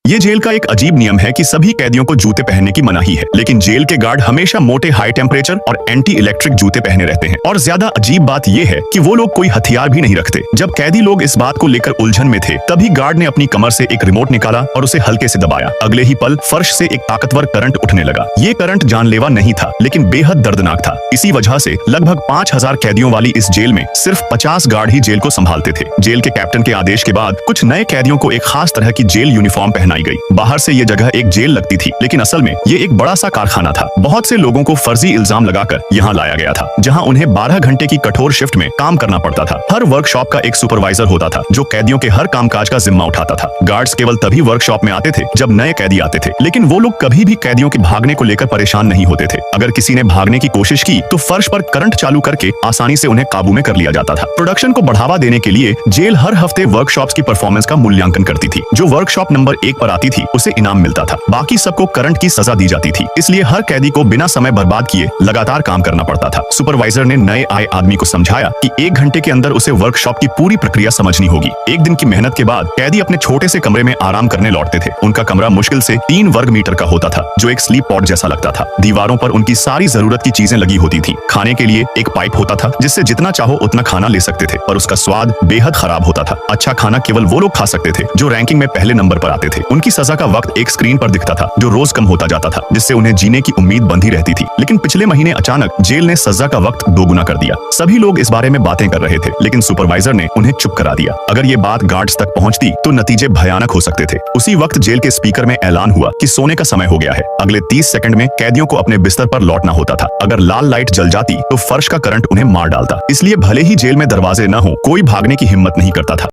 ये जेल का एक अजीब नियम है कि सभी कैदियों को जूते पहनने की मनाही है, लेकिन जेल के गार्ड हमेशा मोटे हाई टेम्परेचर और एंटी इलेक्ट्रिक जूते पहने रहते हैं। और ज्यादा अजीब बात ये है कि वो लोग कोई हथियार भी नहीं रखते। जब कैदी लोग इस बात को लेकर उलझन में थे, तभी गार्ड ने अपनी कमर से एक रिमोट निकाला और उसे हल्के से दबाया। अगले ही पल फर्श से एक ताकतवर करंट उठने लगा। ये करंट जानलेवा नहीं था, लेकिन बेहद दर्दनाक था। इसी वजह से लगभग 5000 कैदियों वाली इस जेल में सिर्फ 50 गार्ड ही जेल को संभालते थे। जेल के कैप्टन के आदेश के बाद कुछ नए कैदियों को एक खास तरह की जेल यूनिफॉर्म पहनाई गई। बाहर से ये जगह एक जेल लगती थी, लेकिन असल में ये एक बड़ा सा कारखाना था। बहुत से लोगों को फर्जी इल्जाम लगाकर यहाँ लाया गया था, जहाँ उन्हें 12 घंटे की कठोर शिफ्ट में काम करना पड़ता था। हर वर्कशॉप का एक सुपरवाइजर होता था, जो कैदियों के हर कामकाज का जिम्मा उठाता था। गार्ड्स केवल तभी वर्कशॉप में आते थे जब नए कैदी आते थे, लेकिन वो लोग कभी भी कैदियों के भागने को लेकर परेशान नहीं होते थे। अगर किसी ने भागने की कोशिश की तो फर्श पर करंट चालू करके आसानी से उन्हें काबू में कर लिया जाता था। प्रोडक्शन को बढ़ावा देने के लिए जेल हर हफ्ते वर्कशॉप्स की परफॉर्मेंस का मूल्यांकन करती थी। जो वर्कशॉप नंबर 1 पर आती थी उसे इनाम मिलता था, बाकी सबको करंट की सजा दी जाती थी। इसलिए हर कैदी को बिना समय बर्बाद किए लगातार काम करना पड़ता था। सुपरवाइजर ने नए आए आदमी को समझाया कि 1 घंटे के अंदर उसे वर्कशॉप की पूरी प्रक्रिया समझनी होगी। एक दिन की मेहनत के बाद कैदी अपने छोटे से कमरे में आराम करने लौटते थे। उनका कमरा मुश्किल से 3 वर्ग मीटर का होता था, जो एक स्लीप पॉड जैसा लगता था। दीवारों पर उनकी सारी जरूरत की चीजें लगी होती थी। खाने के लिए एक पाइप होता था, जिससे जितना चाहो उतना खाना ले सकते थे, और उसका स्वाद बेहद खराब होता था। अच्छा खाना केवल वो लोग खा सकते थे जो रैंकिंग में पहले नंबर पर आते थे। उनकी सजा का वक्त एक स्क्रीन पर दिखता था, जो रोज कम होता जाता था, जिससे उन्हें जीने की उम्मीद बंधी रहती थी। लेकिन पिछले महीने अचानक जेल ने सजा का वक्त दोगुना कर दिया। सभी लोग इस बारे में बातें कर रहे थे, लेकिन सुपरवाइजर ने उन्हें चुप करा दिया। अगर ये बात गार्ड्स तक पहुंचती तो नतीजे भयानक हो सकते थे। उसी वक्त जेल के स्पीकर में ऐलान हुआ कि सोने का समय हो गया है। अगले 30 सेकंड में कैदियों को अपने बिस्तर पर लौटना होता था। अगर लाल लाइट जल जाती तो फर्श का करंट उन्हें मार डालता। इसलिए भले ही जेल में दरवाजे न हो, कोई भागने की हिम्मत नहीं करता था।